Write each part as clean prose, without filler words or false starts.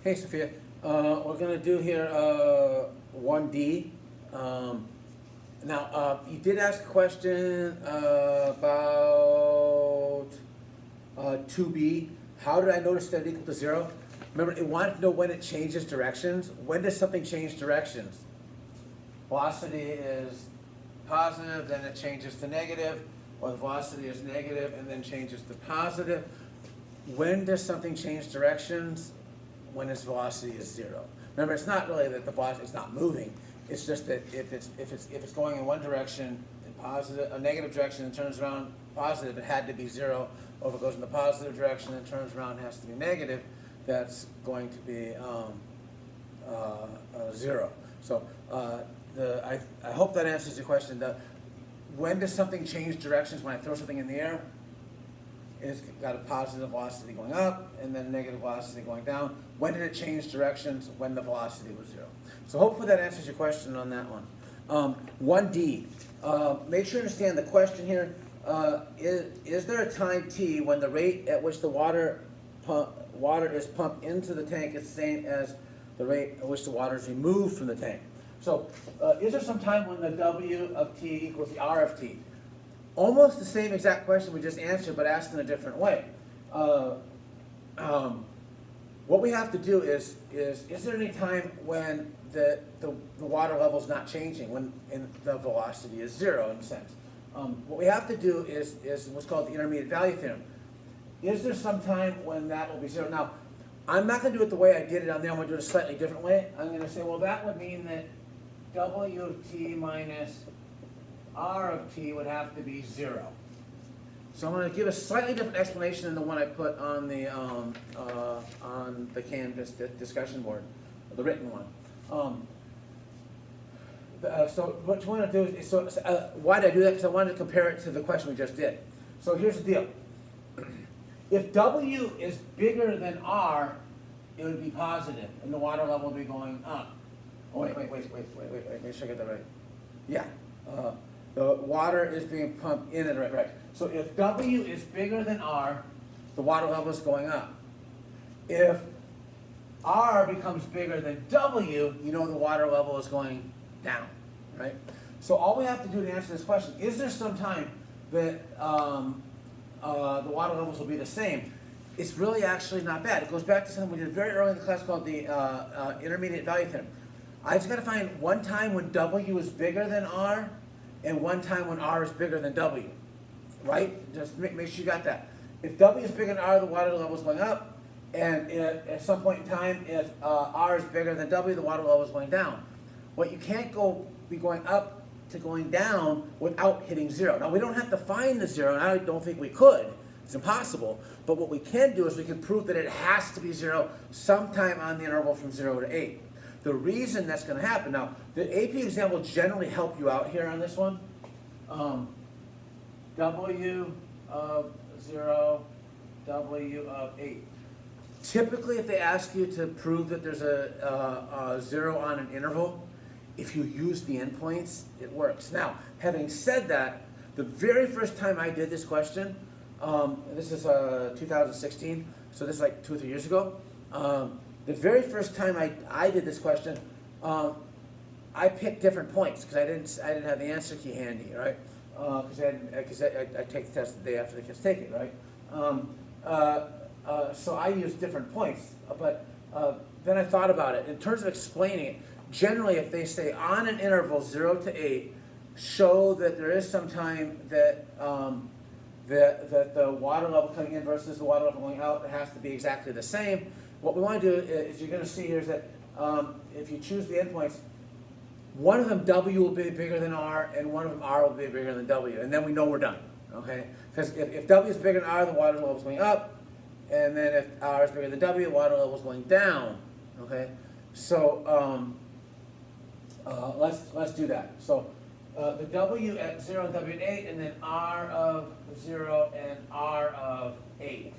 Hey, Sophia. We're going to do here 1D. Now, you did ask a question about 2B. How did I notice that it equal to 0? Remember, it wanted to know when it changes directions. When does something change directions? Velocity is positive, then it changes to negative, or the velocity is negative and then changes to positive. When does something change directions? When its velocity is 0. Remember, it's not really that the velocity is not moving. It's just that if it's going in one direction, a negative direction, and turns around positive, it had to be 0. Or if it goes in the positive direction and turns around, it has to be negative. That's going to be 0. So I hope that answers your question. When does something change directions? When I throw something in the air, it's got a positive velocity going up and then a negative velocity going down. When did it change directions? When the velocity was 0. So hopefully that answers your question on that one. 1D. Make sure you understand the question here. Is there a time t when the rate at which the water is pumped into the tank is the same as the rate at which the water is removed from the tank? So is there some time when the W of t equals the R of t? Almost the same exact question we just answered, but asked in a different way. What we have to do is there any time when the water level is not changing, when the velocity is 0 in a sense? What we have to do is what's called the intermediate value theorem. Is there some time when that will be 0? Now, I'm not going to do it the way I did it on there. I'm going to do it a slightly different way. I'm going to say, well, that would mean that W of t minus R of t would have to be 0. So I'm going to give a slightly different explanation than the one I put on the Canvas discussion board, the written one. So what you want to do is, why did I do that? Because I wanted to compare it to the question we just did. So here's the deal. If W is bigger than R, it would be positive, and the water level would be going up. Oh, wait, make sure I get that right. Yeah. The water is being pumped in and right. So if W is bigger than R, the water level is going up. If R becomes bigger than W, you know the water level is going down, right? So all we have to do to answer this question, is there some time that the water levels will be the same? It's really actually not bad. It goes back to something we did very early in the class called the intermediate value theorem. I just got to find one time when W is bigger than R and one time when R is bigger than W, right? Just make sure you got that. If W is bigger than R, the water level is going up, and at some point in time, if R is bigger than W, the water level is going down. What you can't be going up to going down without hitting 0. Now, we don't have to find the 0, and I don't think we could. It's impossible. But what we can do is we can prove that it has to be 0 sometime on the interval from 0 to 8. The reason that's going to happen, now, the AP exam will generally help you out here on this one. W of 0, W of 8. Typically, if they ask you to prove that there's a 0 on an interval, if you use the endpoints, it works. Now, having said that, the very first time I did this question, this is 2016, so this is like 2 or 3 years ago. The very first time I did this question, I picked different points because I didn't have the answer key handy, right? Because I take the test the day after the kids take it, right? So I used different points, but then I thought about it. In terms of explaining it, generally if they say on an interval 0 to 8, show that there is some time that that the water level coming in versus the water level going out, it has to be exactly the same. What we want to do is, you're going to see here is that if you choose the endpoints, one of them W will be bigger than R, and one of them R will be bigger than W, and then we know we're done, okay? Because if W is bigger than R, the water level is going up, and then if R is bigger than W, the water level is going down, okay? So let's do that. So the W at 0 and W at 8, and then R of 0 and R of 8.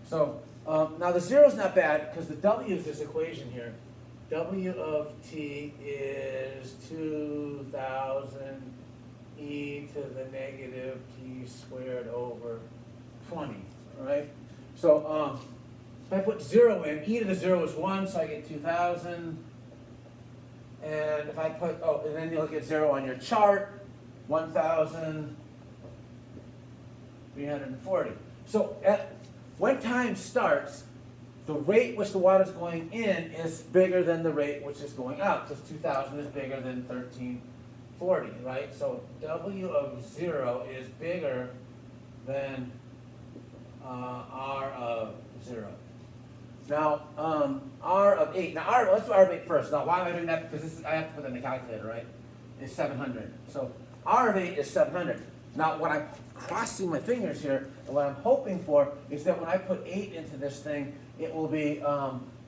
So now the 0 is not bad because the W is this equation here. W of t is 2,000 e to the negative t squared over 20, all right? So if I put 0 in, e to the 0 is 1, so I get 2,000. And if I put, oh, and then you'll get 0 on your chart, 1,340. So when time starts, the rate which the water is going in is bigger than the rate which is going out, because 2,000 is bigger than 1,340, right? So W of 0 is bigger than R of 0. Now, R of 8. Now, let's do R of 8 first. Now, why am I doing that? Because I have to put it in the calculator, right? It's 700. So R of 8 is 700. Now, what I'm crossing my fingers here, and what I'm hoping for is that when I put 8 into this thing, it will be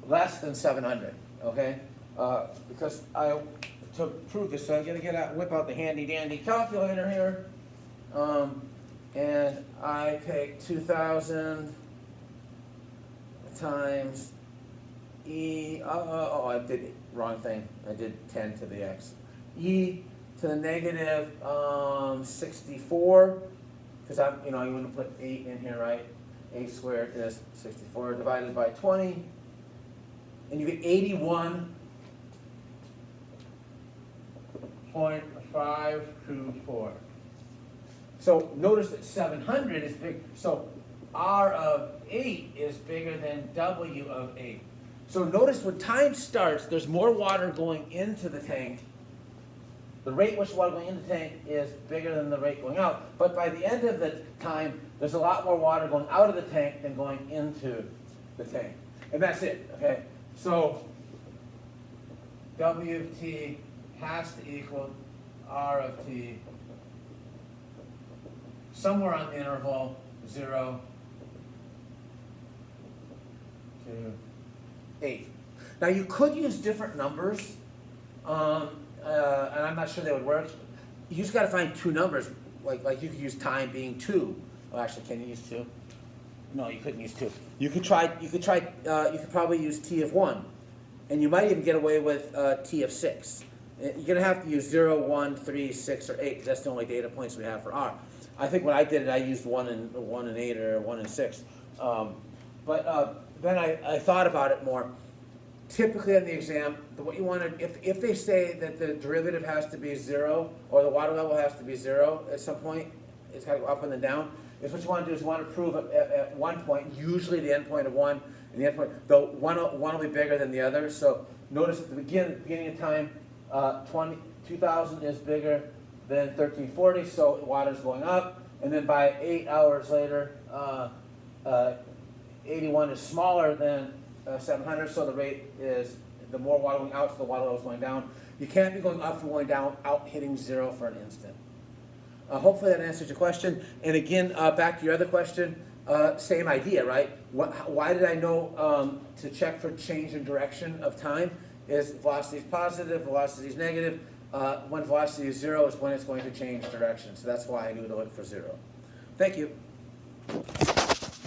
less than 700, okay? Because to prove this, so I'm going to whip out the handy-dandy calculator here. And I take 2,000 times E, I did the wrong thing. I did 10 to the X. E to the negative 64, because I'm, you want to put 8 in here, right? A squared is 64 divided by 20, and you get 81.524. So notice that 700 is big. So R of 8 is bigger than W of 8. So notice when time starts, there's more water going into the tank. The rate which water going into the tank is bigger than the rate going out. But by the end of the time, there's a lot more water going out of the tank than going into the tank. And that's it, okay? So W of T has to equal R of T somewhere on the interval 0 to 8. Now you could use different numbers, and I'm not sure they would work. You just got to find two numbers. Like you could use time being 2. Oh, actually, can you use 2? No, you couldn't use 2. You could probably use T of 1, and you might even get away with T of 6. You're gonna have to use 0, 1, 3, 6, or 8, because that's the only data points we have for R. I think when I did it, I used 1 and 8 or 1 and 6. Then I thought about it more. Typically on the exam, what you want to, if they say that the derivative has to be 0, or the water level has to be 0 at some point, it's got to go up and then down, is what you want to do is you want to prove at one point, usually the end point of 1, and the end point, though one will be bigger than the other. So notice at the beginning of time, 2,000 is bigger than 1,340, so water's going up, and then by 8 hours later, 81 is smaller than 700, so the rate is, the more water going out, so the water level is going down. You can't be going up and going down, out hitting 0 for an instant. Hopefully that answers your question. And again, back to your other question, same idea, right? Why did I know to check for change in direction of time? Is velocity is positive, velocity is negative. When velocity is 0 is when it's going to change direction. So that's why I knew to look for 0. Thank you.